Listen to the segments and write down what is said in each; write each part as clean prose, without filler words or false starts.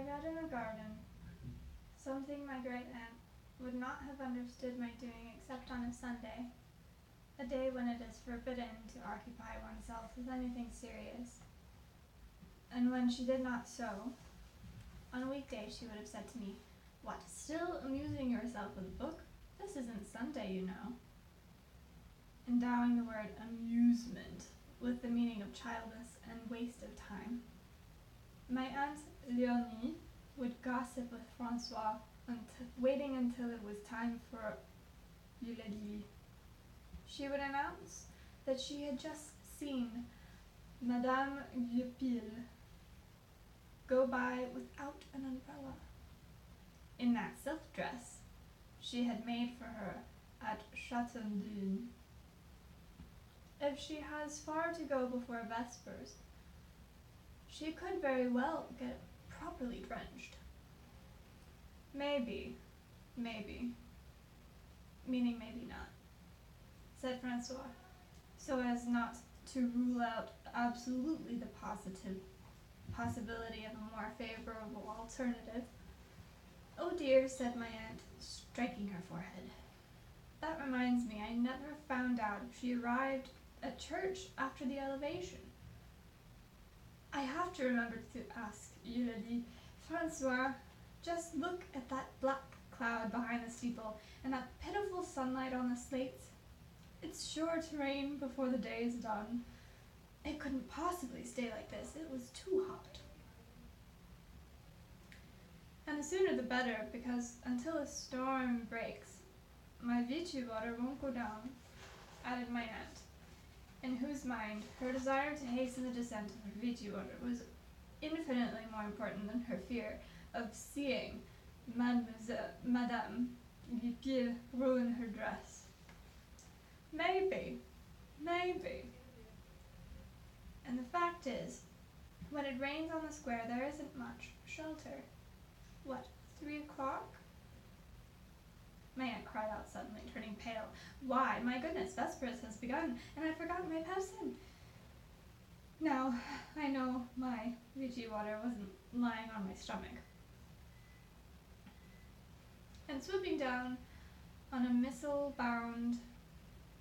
read in the garden, something my great-aunt would not have understood my doing except on a Sunday, a day when it is forbidden to occupy oneself with anything serious. And when she did not so, on a weekday she would have said to me, "What, still amusing yourself with a book? This isn't Sunday, you know," endowing the word amusement with the meaning of childless and waste of time. My aunt Leonie would gossip with Francois, waiting until it was time for Eulalie. She would announce that she had just seen Madame Goupil go by without an umbrella, in that silk dress she had made for her at Chateaudun. If she has far to go before vespers, she could very well get properly drenched. Maybe, meaning maybe not, said Francois, so as not to rule out absolutely the possibility of a more favorable alternative. "Oh dear," said my aunt, striking her forehead. "That reminds me, I never found out if she arrived at church after the elevation. I have to remember to ask Eulalie. Francois, just look at that black cloud behind the steeple, and that pitiful sunlight on the slates. It's sure to rain before the day is done. It couldn't possibly stay like this. It was too hot." "And the sooner the better, because until a storm breaks, my Vichy water won't go down," added my aunt, in whose mind her desire to hasten the descent of her Vichy water was infinitely more important than her fear of seeing Madame Goupil ruin her dress. Maybe. And the fact is, when it rains on the square there isn't much shelter. What, 3 o'clock? My aunt cried out suddenly, turning pale. "Why, my goodness, vespers has begun, and I've forgotten my pepsin. Now, I know my Vichy water wasn't lying on my stomach." And swooping down on a missile bound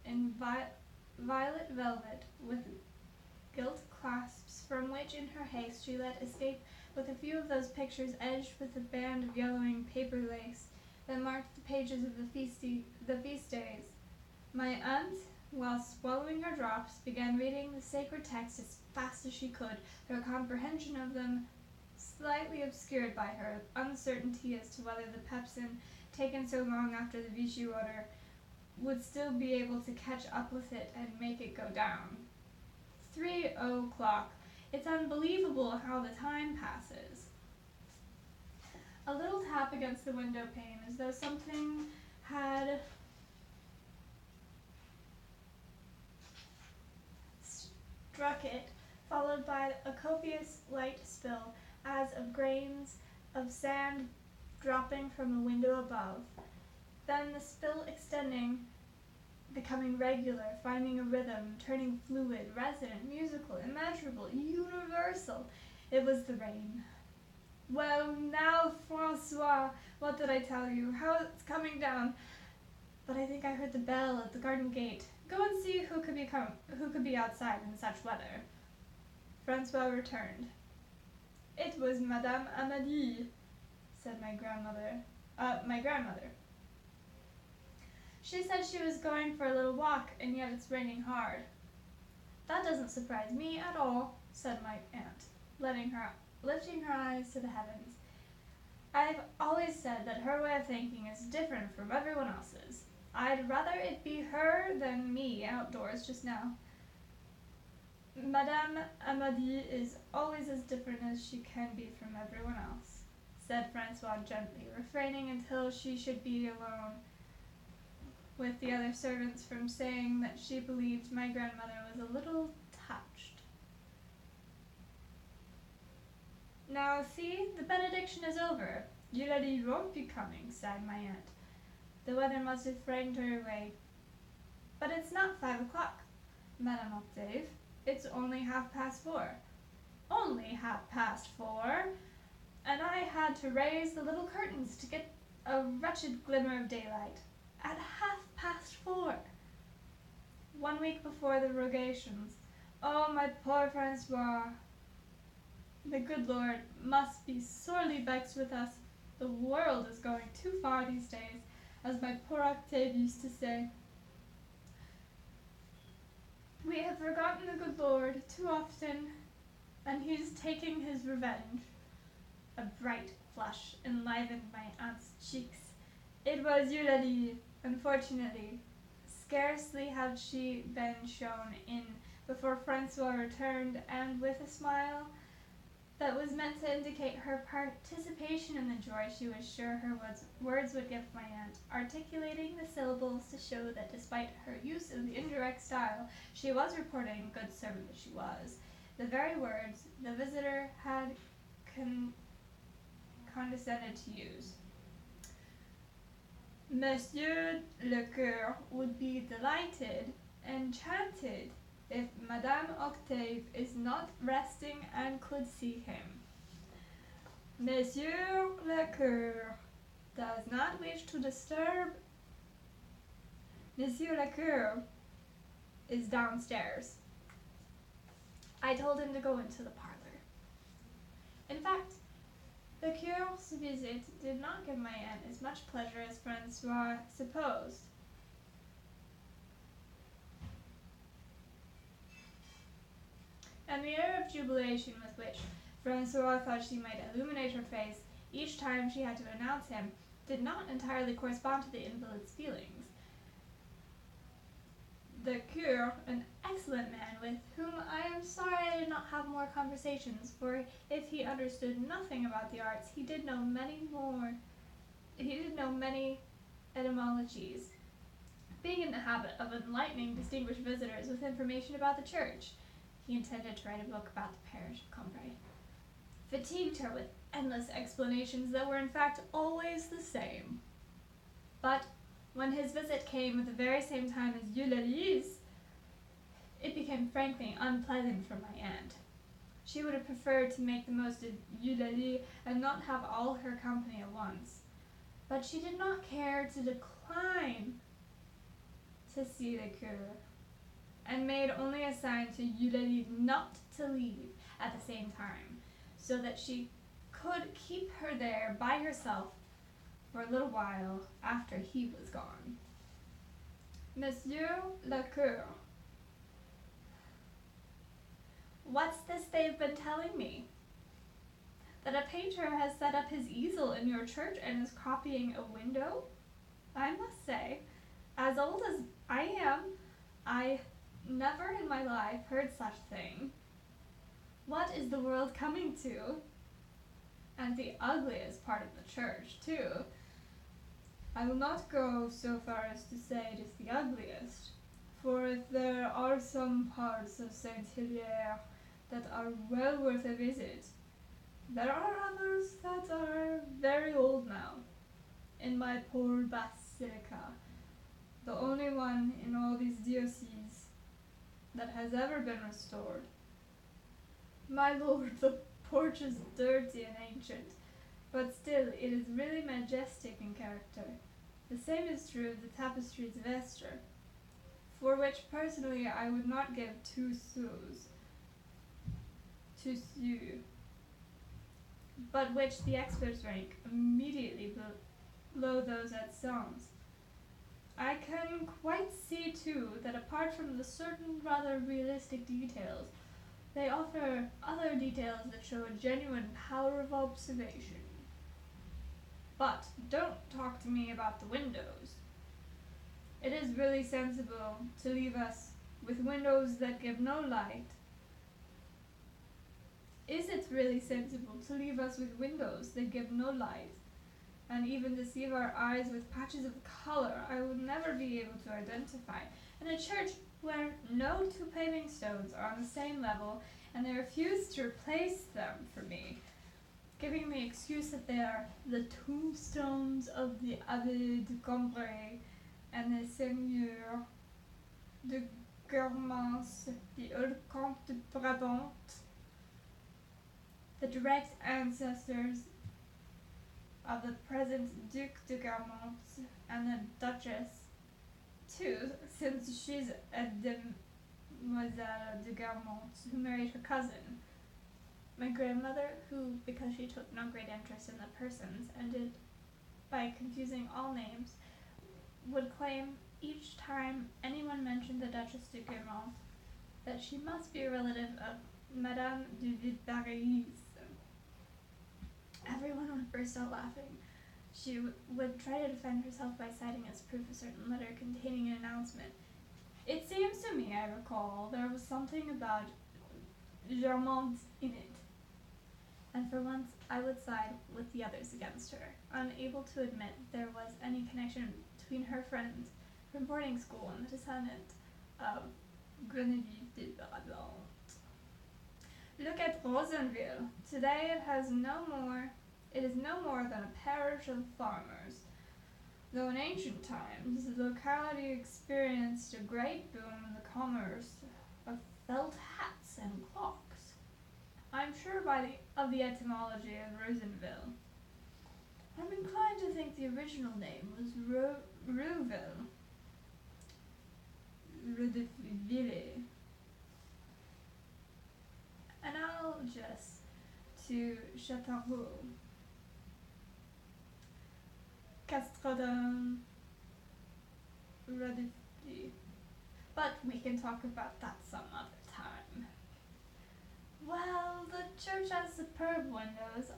in violet velvet with gilt clasps, from which in her haste she let escape with a few of those pictures edged with a band of yellowing paper lace that marked the pages of the feast days, my aunt, while swallowing her drops, began reading the sacred text as fast as she could, her comprehension of them slightly obscured by her uncertainty as to whether the pepsin, taken so long after the Vichy water, would still be able to catch up with it and make it go down. 3 o'clock. It's unbelievable how the time passes. A little tap against the window pane, as though something had struck it, followed by a copious light spill, as of grains of sand dropping from a window above. Then the spill extending, becoming regular, finding a rhythm, turning fluid, resonant, musical, immeasurable, universal. It was the rain. "Well, now, Francois, what did I tell you? How it's coming down. But I think I heard the bell at the garden gate. Go and see who could be outside in such weather." Francois returned. "It was Madame Amélie," said my grandmother. "She said she was going for a little walk, and yet it's raining hard." "That doesn't surprise me at all," said my aunt, lifting her eyes to the heavens. "I've always said that her way of thinking is different from everyone else's. I'd rather it be her than me outdoors just now. Madame Amélie is always as different as she can be from everyone else," said Francois gently, refraining until she should be alone with the other servants from saying that she believed my grandmother was a little touched. "Now, see, the benediction is over. Eulalie won't be coming," sighed my aunt. "The weather must have frightened her away. But it's not 5 o'clock, Madame Octave. It's only 4:30. "Only 4:30? and I had to raise the little curtains to get a wretched glimmer of daylight. At 4:30, 1 week before the rogations. Oh, my poor Francois! The good Lord must be sorely vexed with us. The world is going too far these days, as my poor Octave used to say. We have forgotten the good Lord too often, and he is taking his revenge. A bright flush enlivened my aunt's cheeks. It was Eulalie, unfortunately. Scarcely had she been shown in before Francois returned, and with a smile that was meant to indicate her participation in the joy she was sure her words would give my aunt, articulating the syllables to show that despite her use of the indirect style, she was reporting, good servant that she was, the very words the visitor had condescended to use. Monsieur le Cure would be delighted, enchanted, if Madame Octave is not resting and could see him. Monsieur le Cure does not wish to disturb. Monsieur le Cure is downstairs. I told him to go into the parlor. In fact, the Cure's visit did not give my aunt as much pleasure as Francois supposed. And the air of jubilation with which Francois thought she might illuminate her face each time she had to announce him did not entirely correspond to the invalid's feelings. The Cure, an excellent man with whom I am sorry I did not have more conversations, for if he understood nothing about the arts, he did know many etymologies, being in the habit of enlightening distinguished visitors with information about the church. He intended to write a book about the parish of Cambrai. Fatigued her with endless explanations that were in fact always the same. But when his visit came at the very same time as Eulalie's, it became frankly unpleasant for my aunt. She would have preferred to make the most of Eulalie and not have all her company at once. But she did not care to decline to see the Cure, and made only a sign to Eulalie not to leave at the same time, so that she could keep her there by herself for a little while after he was gone. Monsieur le Cure. What's this they've been telling me? That a painter has set up his easel in your church and is copying a window? I must say, as old as I am, I never in my life heard such a thing. What is the world coming to? And the ugliest part of the church, too. I will not go so far as to say it is the ugliest, for if there are some parts of Saint-Hilaire that are well worth a visit, there are others that are very old now. In my poor basilica, the only one in all these dioceses that has ever been restored. My lord, the porch is dirty and ancient, but still it is really majestic in character. The same is true of the tapestries of Esther, for which personally I would not give 2 sous, but which the experts rank immediately below those at Swanns. I can quite see, too, that apart from the certain rather realistic details, they offer other details that show a genuine power of observation. But don't talk to me about the windows. It is really sensible to leave us with windows that give no light. Is it really sensible to leave us with windows that give no light, and even deceive our eyes with patches of color I would never be able to identify, in a church where no 2 paving stones are on the same level, and they refuse to replace them for me, giving the excuse that they are the tombstones of the Abbé de Cambrai and the Seigneur de Guermantes, the old Comte de Brabant, the direct ancestors of the present Duc de Gramont and the Duchess, too, since she's a Demoiselle de Gramont who married her cousin. My grandmother, who, because she took no great interest in the persons, ended by confusing all names, would claim each time anyone mentioned the Duchess de Gramont that she must be a relative of Madame de Villeparisis. Everyone would burst out laughing. She would try to defend herself by citing as proof a certain letter containing an announcement. It seems to me, I recall, there was something about Germont in it. And for once, I would side with the others against her, unable to admit there was any connection between her friend from boarding school and the descendant of Guinevere de Brabant. Look at Rosenville. Today it is no more than a parish of farmers, though in ancient times the locality experienced a great boom in the commerce of felt hats and clocks. I'm sure of the etymology of Rosenville. I'm inclined to think the original name was Rouville. Rodeville. Analogous to Châteauroux. Castrodon. Rodeville. But we can talk about that some other time. Well, the church has superb windows,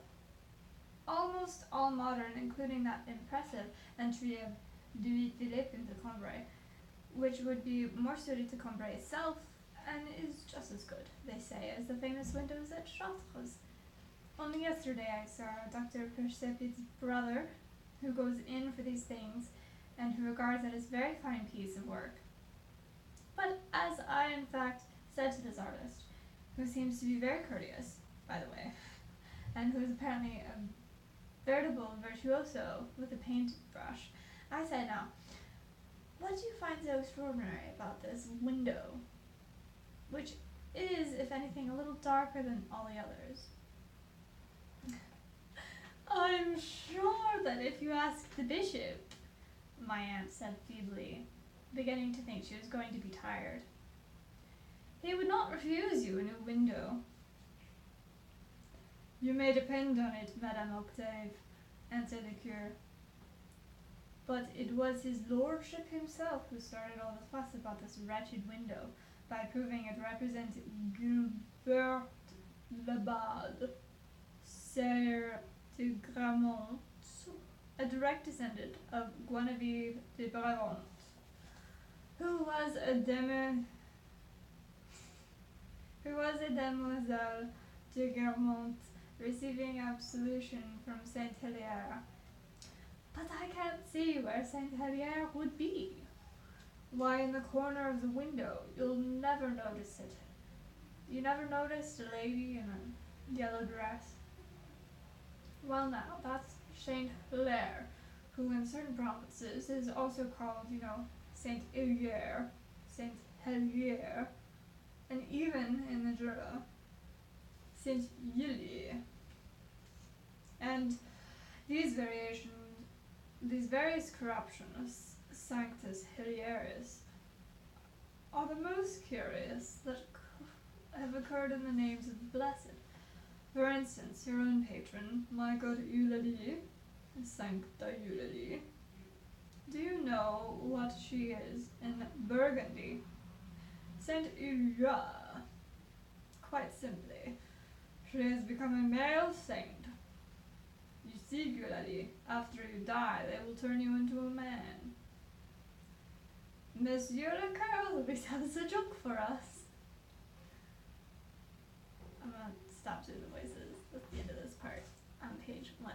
almost all modern, including that impressive entry of Louis Philippe into Cambrai, which would be more suited to Cambrai itself, and is just as good, they say, as the famous windows at Chartres. Only yesterday I saw Dr. Persepi's brother, who goes in for these things, and who regards it as a very fine piece of work. But as I, in fact, said to this artist, who seems to be very courteous, by the way, and who is apparently a veritable virtuoso with a paintbrush, I said, now, what do you find so extraordinary about this window, which is, if anything, a little darker than all the others? I'm sure that if you asked the bishop, my aunt said feebly, beginning to think she was going to be tired, he would not refuse you a new window. You may depend on it, Madame Octave, answered the cure. But it was his lordship himself who started all the fuss about this wretched window by proving it represented Gilbert Labade, Sire de Gramont, a direct descendant of Guinevere de Brabant, who was a demoiselle de Gramont, receiving absolution from Saint Helier. But I can't see where Saint Helier would be. Why, in the corner of the window. You'll never notice it. You never noticed a lady in a yellow dress? Well now, that's Saint Hilaire, who in certain provinces is also called, Saint Helier, Saint Helier, and even in the Jura, Saint Yili. And these various corruptions, Sanctus Hilieris, are the most curious that have occurred in the names of the blessed. For instance, your own patron, my good Eulalie, Sancta Eulalie. Do you know what she is in Burgundy? Saint Eula. Quite simply, she has become a male saint. You see, Eulalie, after you die, they will turn you into a man. Monsieur le Curl has a joke for us. I'm gonna stop doing the voices. That's the end of this part on page 1